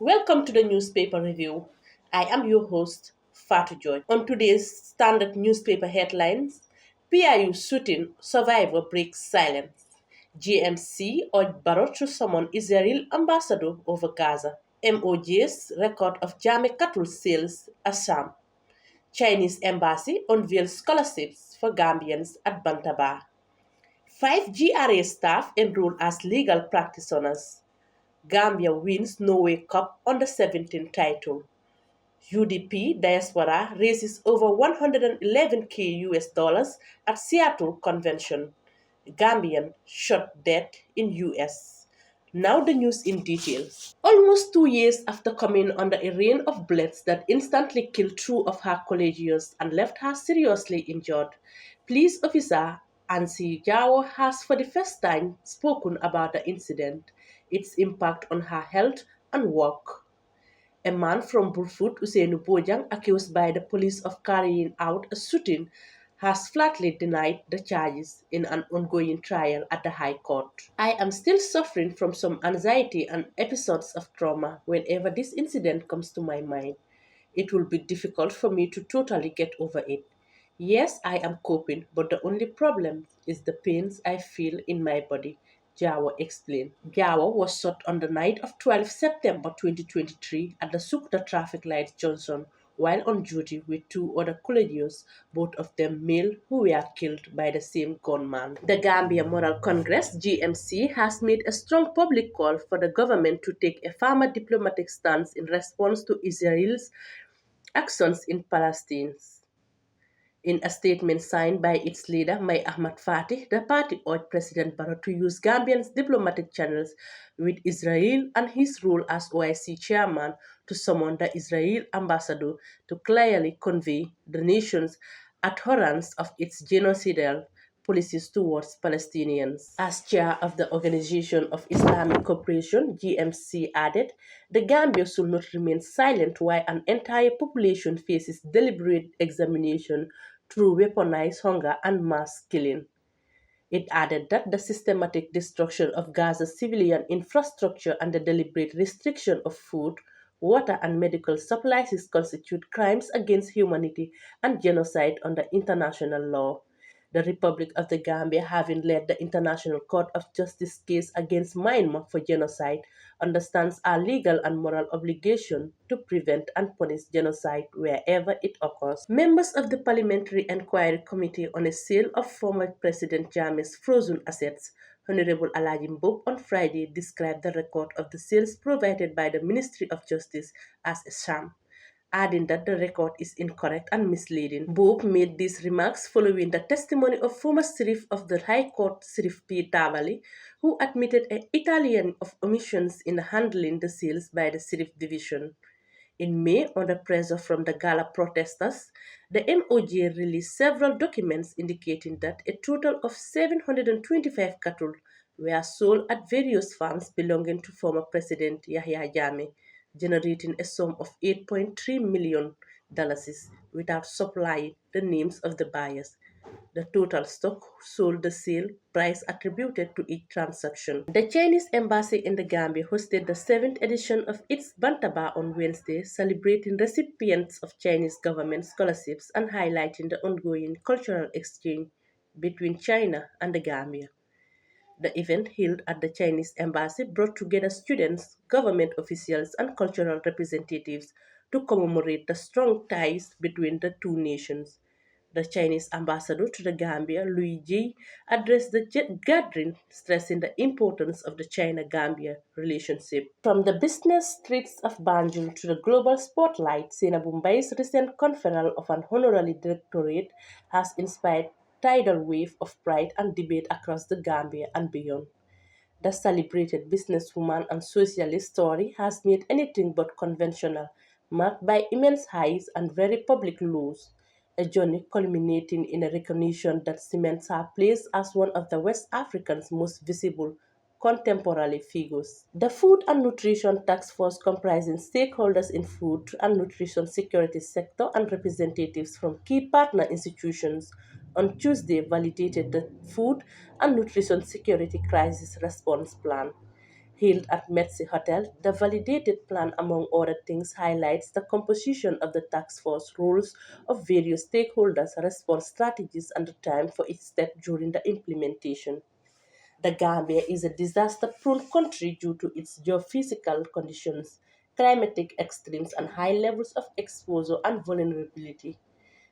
Welcome to the newspaper review. I am your host, Fatu Joy. On today's standard newspaper headlines, PIU shooting survivor breaks silence. GMC urged Barrow to summon Israel ambassador over Gaza. MOJ's record of Jame cattle sales Assam. Chinese embassy unveils scholarships for Gambians at Bantaba. Five GRA staff enrolled as legal practitioners. Gambia wins Norway Cup under 17 title. UDP diaspora raises over 111K US dollars at Seattle convention. Gambian shot dead in US. Now the news in details. Almost 2 years after coming under a rain of bullets that instantly killed two of her collegians and left her seriously injured, police officer Ansi Jao has for the first time spoken about the incident, its impact on her health and work. A man from Burfoot, Usainu Bojang, accused by the police of carrying out a shooting, has flatly denied the charges in an ongoing trial at the High Court. I am still suffering from some anxiety and episodes of trauma whenever this incident comes to my mind. It will be difficult for me to totally get over it. Yes, I am coping, but the only problem is the pains I feel in my body, Jawa explained. Jawa was shot on the night of 12 September 2023 at the Sukta traffic light junction while on duty with two other collegians, both of them male, who were killed by the same gunman. The Gambia Moral Congress (GMC) has made a strong public call for the government to take a firmer diplomatic stance in response to Israel's actions in Palestine. In a statement signed by its leader, Mai Ahmad Fatih, the party urged President Barrow to use Gambia's diplomatic channels with Israel and his role as OIC chairman to summon the Israel ambassador to clearly convey the nation's abhorrence of its genocidal policies towards Palestinians. As chair of the Organization of Islamic Cooperation, GMC added, the Gambia should not remain silent while an entire population faces deliberate examination through weaponized hunger and mass killing. It added that the systematic destruction of Gaza's civilian infrastructure and the deliberate restriction of food, water, and medical supplies constitute crimes against humanity and genocide under international law. The Republic of the Gambia, having led the International Court of Justice case against Myanmar for genocide, understands our legal and moral obligation to prevent and punish genocide wherever it occurs. Members of the Parliamentary Inquiry Committee on a sale of former President Jammeh's frozen assets, Honorable Alajim Bob, on Friday described the record of the sales provided by the Ministry of Justice as a sham, adding that the record is incorrect and misleading. Bob made these remarks following the testimony of former Sheriff of the High Court, Sheriff P. Tavali, who admitted an Italian of omissions in handling the sales by the Sheriff Division. In May, under pressure from the Gala protesters, the MOJ released several documents indicating that a total of 725 cattle were sold at various farms belonging to former President Yahya Jammeh, generating a sum of $8.3 million without supplying the names of the buyers. The total stock sold, the sale price attributed to each transaction. The Chinese embassy in the Gambia hosted the seventh edition of its Bantaba on Wednesday, celebrating recipients of Chinese government scholarships and highlighting the ongoing cultural exchange between China and the Gambia. The event held at the Chinese embassy brought together students, government officials, and cultural representatives to commemorate the strong ties between the two nations. The Chinese ambassador to the Gambia, Louis Ji, addressed the gathering, stressing the importance of the China-Gambia relationship. From the business streets of Banjul to the global spotlight, Sena Mumbai's recent conferral of an honorary directorate has inspired tidal wave of pride and debate across the Gambia and beyond. The celebrated businesswoman and socialist story has made anything but conventional, marked by immense highs and very public lows, a journey culminating in a recognition that cements her place as one of the West Africa's most visible contemporary figures. The Food and Nutrition Task Force, comprising stakeholders in food and nutrition security sector and representatives from key partner institutions, on Tuesday validated the Food and Nutrition Security Crisis Response Plan. Held at Metsi Hotel, the validated plan, among other things, highlights the composition of the task force, roles of various stakeholders, response strategies, and the time for each step during the implementation. The Gambia is a disaster prone country due to its geophysical conditions, climatic extremes, and high levels of exposure and vulnerability.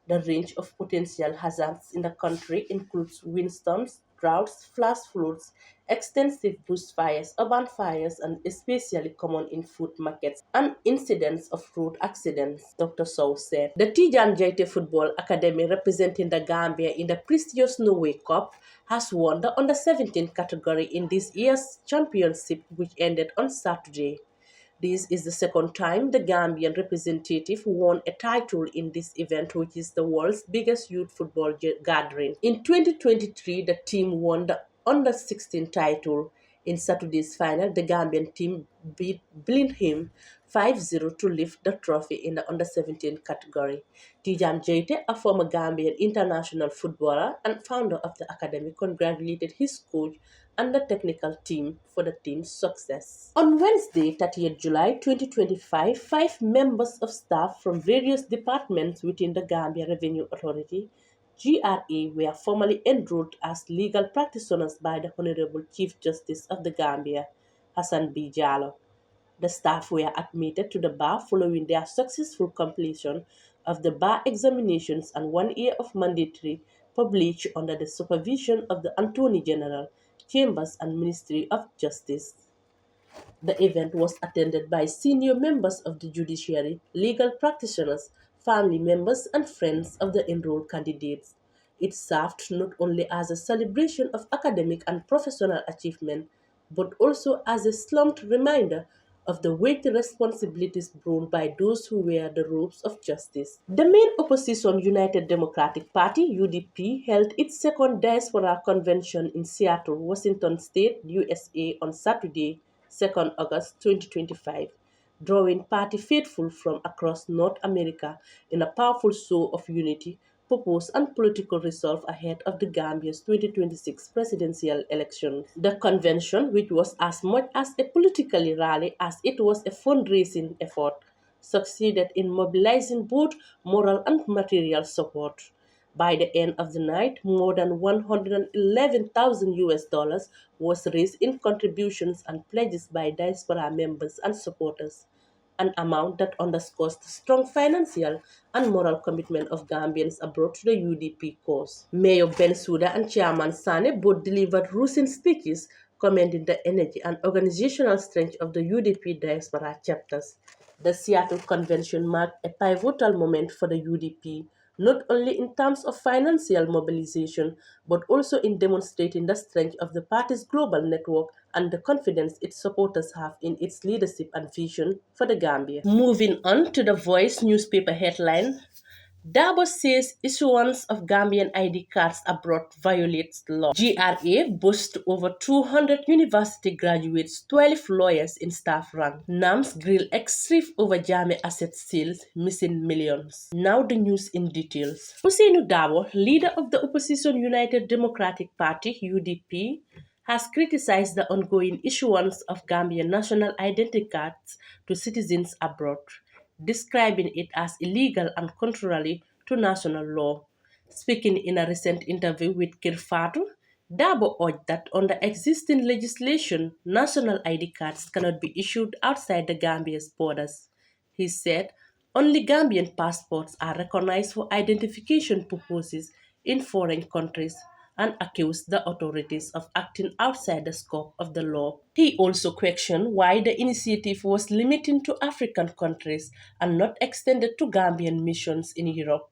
The range of potential hazards in the country includes windstorms, droughts, flash floods, extensive bushfires, urban fires, and especially common in food markets and incidents of road accidents, Dr. Sow said. The Tijan Jaite Football Academy, representing the Gambia in the prestigious Norway Cup, has won the under 17 category in this year's championship, which ended on Saturday. This is the second time the Gambian representative won a title in this event, which is the world's biggest youth football gathering. In 2023, the team won the Under 16 title. In Saturday's final, the Gambian team beat Blinham 5-0 to lift the trophy in the Under 17 category. Tijan Jaite, a former Gambian international footballer and founder of the academy, congratulated his coach and the technical team for the team's success. On Wednesday, 30th July 2025, five members of staff from various departments within the Gambia Revenue Authority GRA were formally enrolled as legal practitioners by the Honorable Chief Justice of the Gambia, Hassan B. Jallow. The staff were admitted to the bar following their successful completion of the bar examinations and 1 year of mandatory publish under the supervision of the Attorney General, Chambers and Ministry of Justice. The event was attended by senior members of the judiciary, legal practitioners, family members, and friends of the enrolled candidates. It served not only as a celebration of academic and professional achievement, but also as a slumped reminder of the weighty responsibilities borne by those who wear the robes of justice. The main opposition, United Democratic Party (UDP), held its second diaspora convention in Seattle, Washington State, USA on Saturday, 2nd August 2025, drawing party faithful from across North America in a powerful show of unity, purpose, and political resolve ahead of the Gambia's 2026 presidential elections. The convention, which was as much as a political rally as it was a fundraising effort, succeeded in mobilizing both moral and material support. By the end of the night, more than 111,000 US dollars was raised in contributions and pledges by diaspora members and supporters, an amount that underscores the strong financial and moral commitment of Gambians abroad to the UDP cause. Mayor Bensouda and Chairman Sane both delivered rousing speeches commending the energy and organizational strength of the UDP diaspora chapters. The Seattle Convention marked a pivotal moment for the UDP, not only in terms of financial mobilization, but also in demonstrating the strength of the party's global network and the confidence its supporters have in its leadership and vision for the Gambia. Moving on to the Voice newspaper headline, Dabo says issuance of Gambian ID cards abroad violates law. GRA boasts over 200 university graduates, 12 lawyers in staff rank. NAMS grill ex-chief over Jame asset sales, missing millions. Now the news in details. Ousseynou Dabo, leader of the opposition United Democratic Party (UDP), has criticized the ongoing issuance of Gambian national identity cards to citizens abroad, describing it as illegal and contrary to national law. Speaking in a recent interview with Kirfatu, Dabo urged that under existing legislation, national ID cards cannot be issued outside the Gambia's borders. He said only Gambian passports are recognized for identification purposes in foreign countries and accused the authorities of acting outside the scope of the law. He also questioned why the initiative was limited to African countries and not extended to Gambian missions in Europe.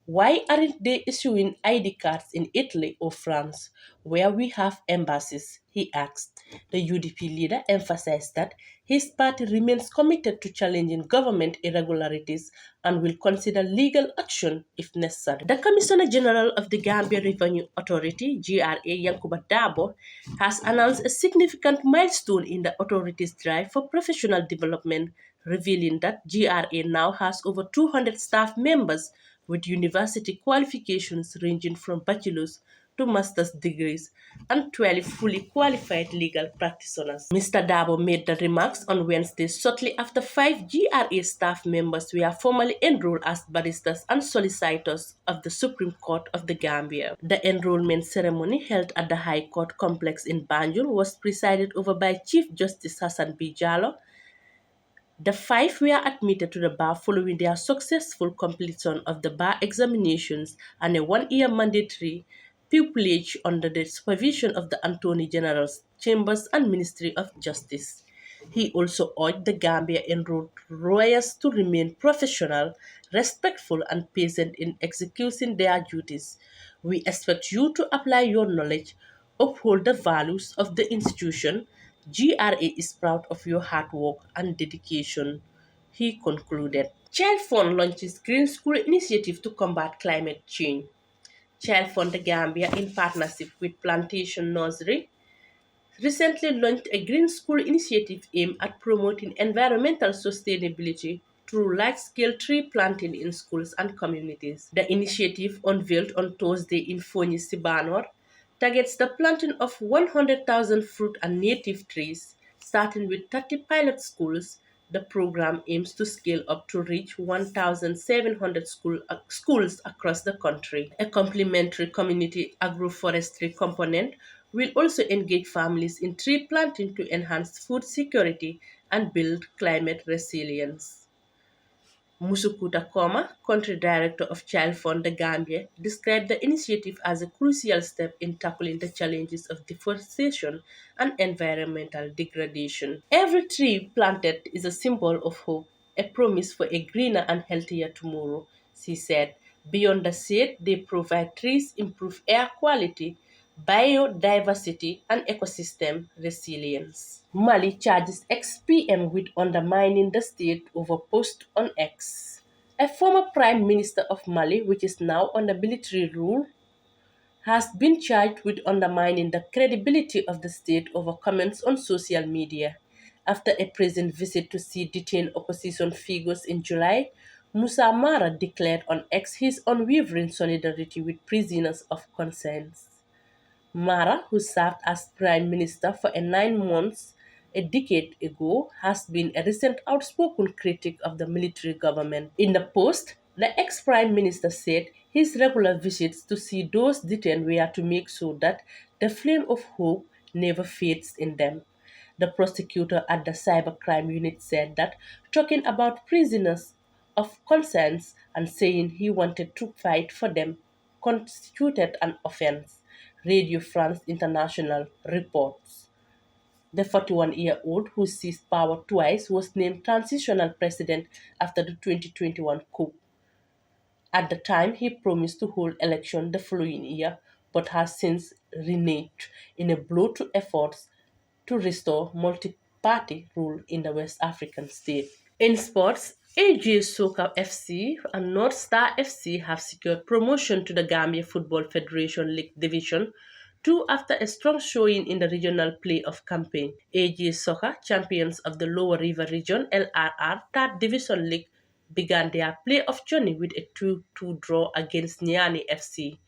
Why aren't they issuing ID cards in Italy or France, where we have embassies? He asked. The UDP leader emphasized that his party remains committed to challenging government irregularities and will consider legal action if necessary. The Commissioner General of the Gambia Revenue Authority, GRA, Yankuba Dabo, has announced a significant milestone in the authority's drive for professional development, revealing that GRA now has over 200 staff members with university qualifications ranging from bachelor's to master's degrees, and 12 fully qualified legal practitioners. Mr. Dabo made the remarks on Wednesday shortly after 5 GRA staff members were formally enrolled as barristers and solicitors of the Supreme Court of the Gambia. The enrollment ceremony held at the High Court complex in Banjul was presided over by Chief Justice Hassan B. Jallow. The five were admitted to the bar following their successful completion of the bar examinations and a 1 year mandatory pupillage under the supervision of the Attorney General's Chambers and Ministry of Justice. He also urged the Gambia enrolled lawyers to remain professional, respectful, and patient in executing their duties. We expect you to apply your knowledge, uphold the values of the institution. GRA is proud of your hard work and dedication, he concluded. Child Fund launches Green School initiative to combat climate change. Child Fund the Gambia, in partnership with Plantation Nursery, recently launched a Green School initiative aimed at promoting environmental sustainability through large-scale tree planting in schools and communities. The initiative, unveiled on Thursday in Fonyi, Sibanor, targets the planting of 100,000 fruit and native trees, starting with 30 pilot schools. The program aims to scale up to reach 1,700 schools across the country. A complementary community agroforestry component will also engage families in tree planting to enhance food security and build climate resilience. Musukuta Koma, country director of Child Fund the Gambia, described the initiative as a crucial step in tackling the challenges of deforestation and environmental degradation. Every tree planted is a symbol of hope, a promise for a greener and healthier tomorrow, she said. Beyond the shade, they provide trees, improve air quality, biodiversity, and ecosystem resilience. Mali charges ex-PM with undermining the state over post on X. A former prime minister of Mali, which is now under military rule, has been charged with undermining the credibility of the state over comments on social media. After a prison visit to see detained opposition figures in July, Musa Mara declared on X his unwavering solidarity with prisoners of conscience. Mara, who served as prime minister for 9 months a decade ago, has been a recent outspoken critic of the military government. In the post, the ex-prime minister said his regular visits to see those detained were to make sure that the flame of hope never fades in them. The prosecutor at the cybercrime unit said that talking about prisoners of conscience and saying he wanted to fight for them constituted an offense. Radio France International reports. The 41-year-old, who seized power twice, was named transitional president after the 2021 coup. At the time, he promised to hold election the following year, but has since reneged in a blow to efforts to restore multi-party rule in the West African state. In sports, AJ Soka FC and North Star FC have secured promotion to the Gambia Football Federation League Division 2 after a strong showing in the regional playoff campaign. AJ Soka, champions of the Lower River Region LRR 3rd Division League, began their playoff journey with a 2-2 draw against Niani FC.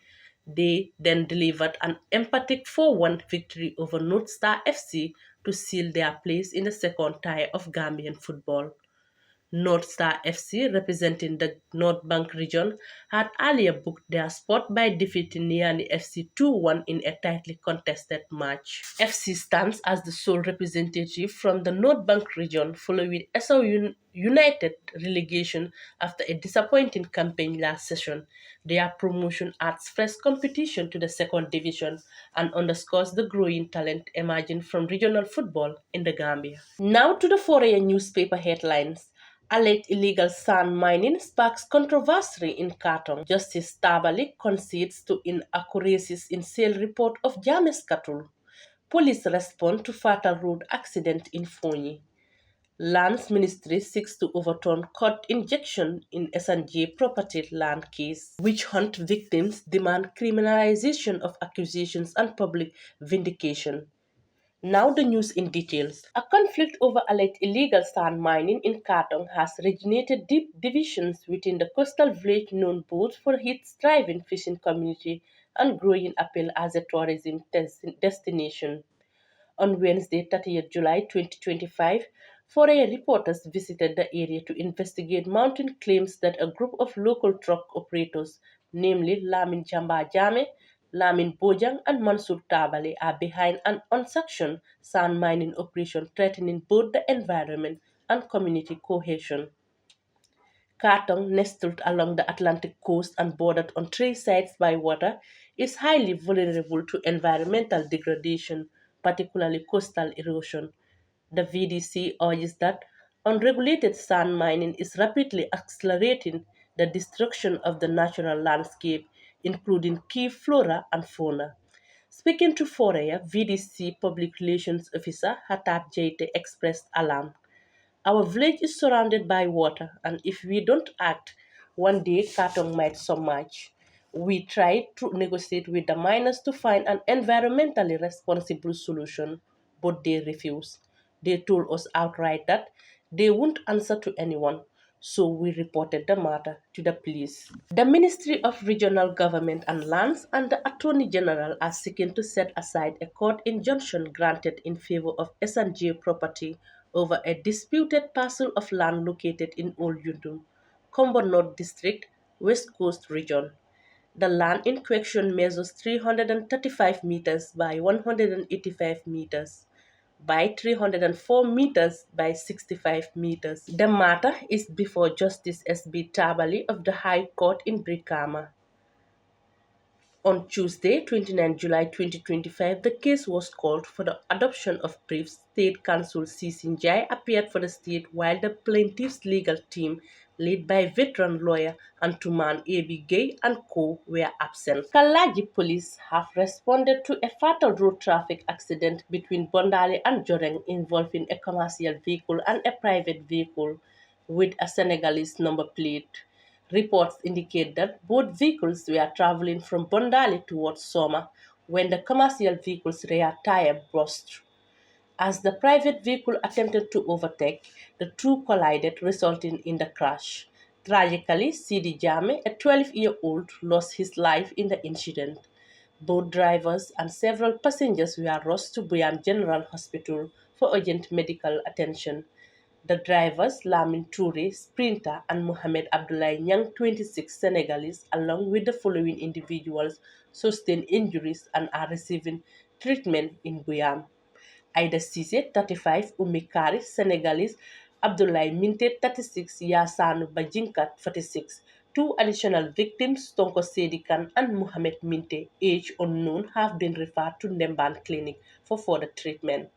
They then delivered an emphatic 4-1 victory over North Star FC to seal their place in the second tier of Gambian football. North Star FC, representing the North Bank region, had earlier booked their spot by defeating Niani FC 2-1 in a tightly contested match. FC stands as the sole representative from the North Bank region following SO United relegation after a disappointing campaign last season. Their promotion adds fresh competition to the second division and underscores the growing talent emerging from regional football in the Gambia. Now to the foreign newspaper headlines. Alleged illegal sand mining sparks controversy in Katong. Justice Tabalik concedes to inaccuracies in sale report of James cattle. Police respond to fatal road accident in Fonyi. Lands Ministry seeks to overturn court injunction in SNJ property land case. Witch hunt victims demand criminalization of accusations and public vindication. Now the news in details. A conflict over alleged illegal sand mining in Katong has originated deep divisions within the coastal village known both for its thriving fishing community and growing appeal as a tourism destination. On Wednesday, 30th July 2025, foreign reporters visited the area to investigate mounting claims that a group of local truck operators, namely Lamin Jamba Jame, Lamin Bojang, and Mansur Tabale, are behind an unsanctioned sand mining operation threatening both the environment and community cohesion. Katong, nestled along the Atlantic coast and bordered on three sides by water, is highly vulnerable to environmental degradation, particularly coastal erosion. The VDC urges that unregulated sand mining is rapidly accelerating the destruction of the natural landscape, including key flora and fauna. Speaking to Foria, VDC Public Relations Officer Hatab Jaite expressed alarm. Our village is surrounded by water, and if we don't act, one day Katong might submerge. We tried to negotiate with the miners to find an environmentally responsible solution, but they refused. They told us outright that they won't answer to anyone, so we reported the matter to the police. The Ministry of Regional Government and Lands and the Attorney General are seeking to set aside a court injunction granted in favor of S&J property over a disputed parcel of land located in Old Yundum, Combo North District, West Coast Region. The land in question measures 335 meters by 185 meters by 304 meters by 65 meters. The matter is before Justice S.B. Tabali of the High Court in Brikama. On Tuesday, 29 July 2025, the case was called for the adoption of briefs. State Counsel Sisin Jai appeared for the state while the plaintiff's legal team, led by veteran lawyer Antuman A.B. Gay and co. were absent. Kalaji police have responded to a fatal road traffic accident between Bondale and Joreng involving a commercial vehicle and a private vehicle with a Senegalese number plate. Reports indicate that both vehicles were traveling from Bondali towards Soma when the commercial vehicle's rear tire burst. As the private vehicle attempted to overtake, the two collided, resulting in the crash. Tragically, Sidi Jame, a 12-year-old, lost his life in the incident. Both drivers and several passengers were rushed to Buyam General Hospital for urgent medical attention. The drivers, Lamin Toure, sprinter, and Mohamed Abdoulaye Nyang, 26, Senegalese, along with the following individuals, sustained injuries and are receiving treatment in Buyam. Aida Cissé, 35, Oumi Kari, Senegalese, Abdoulaye Minte, 36, Yassanu Bajinkat, 46. Two additional victims, Tonko Sedikan and Mohamed Minte, age unknown, have been referred to Nemban Clinic for further treatment.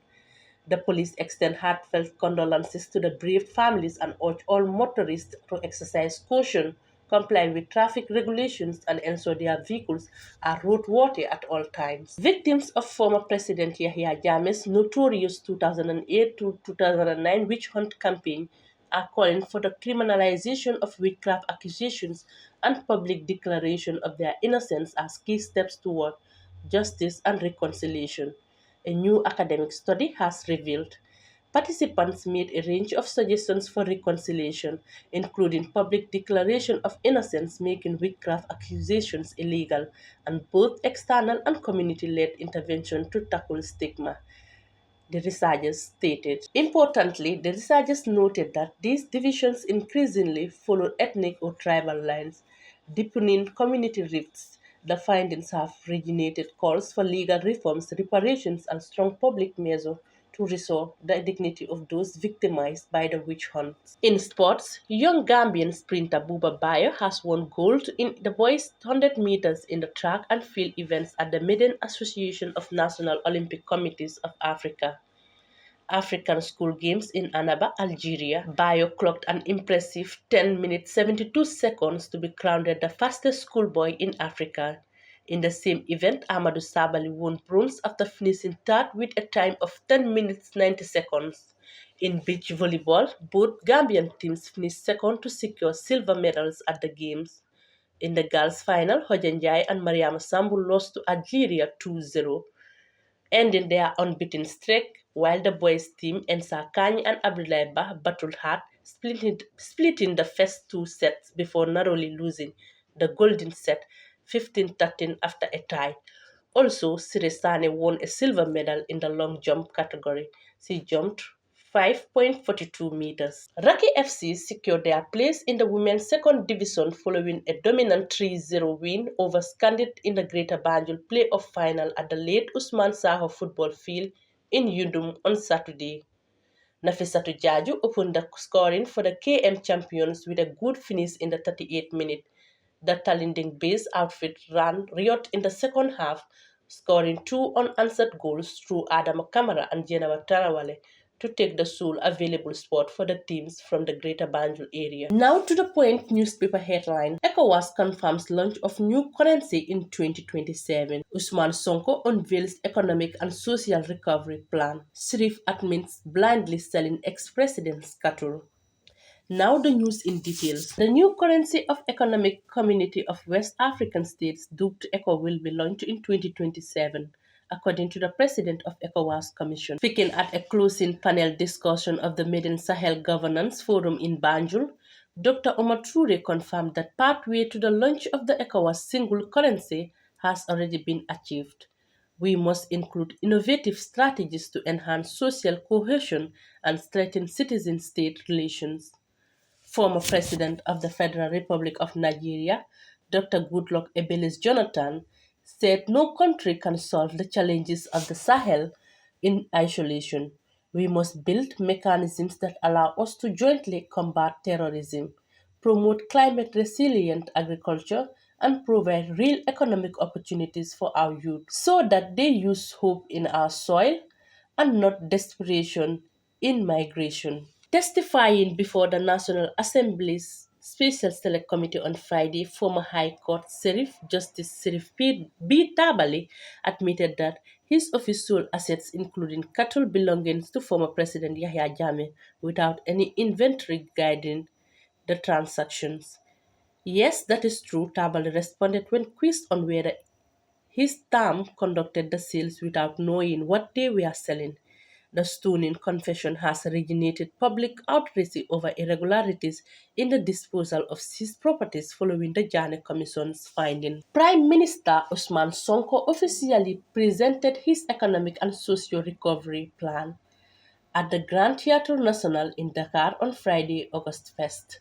The police extend heartfelt condolences to the bereaved families and urge all motorists to exercise caution, comply with traffic regulations, and ensure their vehicles are roadworthy at all times. Victims of former President Yahya Jammeh's notorious 2008 to 2009 witch hunt campaign are calling for the criminalization of witchcraft accusations and public declaration of their innocence as key steps toward justice and reconciliation. A new academic study has revealed. Participants made a range of suggestions for reconciliation, including public declaration of innocence, making witchcraft accusations illegal, and both external and community led intervention to tackle stigma, the researchers stated. Importantly, the researchers noted that these divisions increasingly follow ethnic or tribal lines, deepening community rifts. The findings have originated calls for legal reforms, reparations, and strong public measures to restore the dignity of those victimized by the witch hunts. In sports, young Gambian sprinter Buba Bayo has won gold in the boys' 100 meters in the track and field events at the Maiden Association of National Olympic Committees of Africa. African School Games in Annaba, Algeria. Bayo clocked an impressive 10 minutes 72 seconds to be crowned the fastest schoolboy in Africa. In the same event, Amadou Sabali won bronze after finishing third with a time of 10 minutes 90 seconds. In beach volleyball, both Gambian teams finished second to secure silver medals at the Games. In the girls' final, Hojanjai and Mariama Sambu lost to Algeria 2-0, ending their unbeaten streak, while the boys' team Ensa Kany and Abdoulaye Bah battled hard, splitting the first two sets before narrowly losing the golden set 15-13 after a tie. Also, Sirisane won a silver medal in the long jump category. She jumped 5.42 meters. Raki FC secured their place in the women's second division following a dominant 3-0 win over Scandit in the Greater Banjul playoff final at the late Usman Saho football field in Yundum on Saturday. Nafisatu Jaju opened the scoring for the KM champions with a good finish in the 38th minute. The Talinding base outfit ran riot in the second half, scoring two unanswered goals through Adam Kamara and Jenawa Tarawale to take the sole available spot for the teams from the Greater Banjul area. Now to the point newspaper headline. ECOWAS confirms launch of new currency in 2027. Usman Sonko unveils economic and social recovery plan. Sirif admits blindly selling ex-president's cattle. Now the news in details. The new currency of Economic Community of West African States, dubbed ECO, will be launched in 2027, according to the president of ECOWAS Commission. Speaking at a closing panel discussion of the Made in Sahel Governance Forum in Banjul, Dr. Omar Toure confirmed that pathway to the launch of the ECOWAS single currency has already been achieved. We must include innovative strategies to enhance social cohesion and strengthen citizen-state relations. Former President of the Federal Republic of Nigeria, Dr. Goodluck Ebeles Jonathan, said no country can solve the challenges of the Sahel in isolation. We must build mechanisms that allow us to jointly combat terrorism, promote climate resilient agriculture, and provide real economic opportunities for our youth so that they use hope in our soil and not desperation in migration. Testifying before the National Assembly's Special Select Committee on Friday, former High Court Sheriff Justice Sheriff B. Tabali admitted that his office sold assets, including cattle belonging to former President Yahya Jammeh, without any inventory guiding the transactions. Yes, that is true, Tabali responded when quizzed on whether his firm conducted the sales without knowing what they were selling. The stunning confession has originated public outrage over irregularities in the disposal of seized properties following the Jane Commission's findings. Prime Minister Usman Sonko officially presented his economic and socio recovery plan at the Grand Theatre National in Dakar on Friday, August 1st.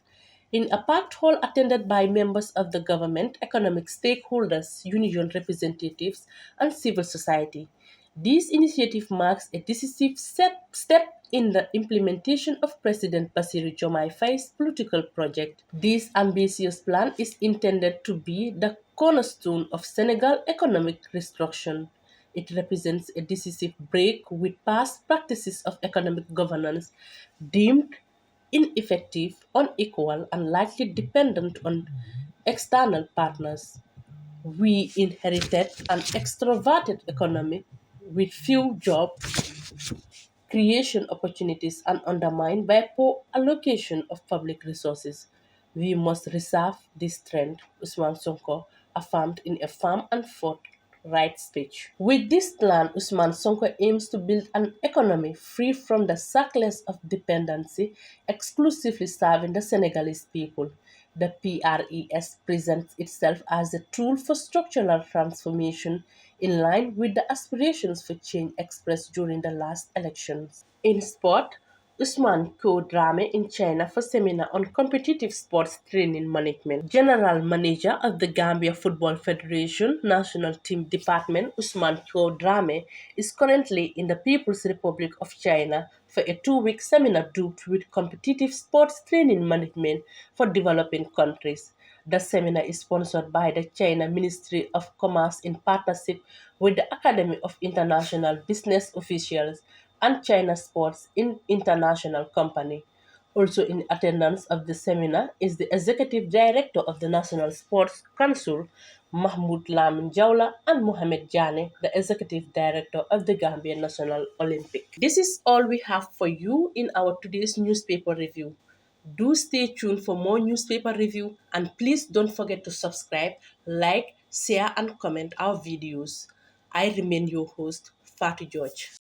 In a packed hall attended by members of the government, economic stakeholders, union representatives, and civil society. This initiative marks a decisive step in the implementation of President Bassirou Diomaye Faye's political project. This ambitious plan is intended to be the cornerstone of Senegal's economic restructuring. It represents a decisive break with past practices of economic governance deemed ineffective, unequal, and likely dependent on external partners. We inherited an extroverted economy with few job creation opportunities and undermined by poor allocation of public resources. We must reserve this trend, Usman Sonko affirmed in a firm and forthright speech. With this plan, Usman Sonko aims to build an economy free from the shackles of dependency, exclusively serving the Senegalese people. The PRES presents itself as a tool for structural transformation in line with the aspirations for change expressed during the last elections. In sport, Usman Drame in China for seminar on competitive sports training management. General Manager of the Gambia Football Federation National Team Department, Usman Drame, is currently in the People's Republic of China for a 2-week seminar dubbed with competitive sports training management for developing countries. The seminar is sponsored by the China Ministry of Commerce in partnership with the Academy of International Business Officials and China Sports International Company. Also in attendance of the seminar is the Executive Director of the National Sports Council, Mahmoud Lamin Jawla, and Mohamed Jane, the Executive Director of the Gambia National Olympic. This is all we have for you in our today's newspaper review. Do stay tuned for more newspaper review and please don't forget to subscribe, like, share and comment our videos. I remain your host, Fatu George.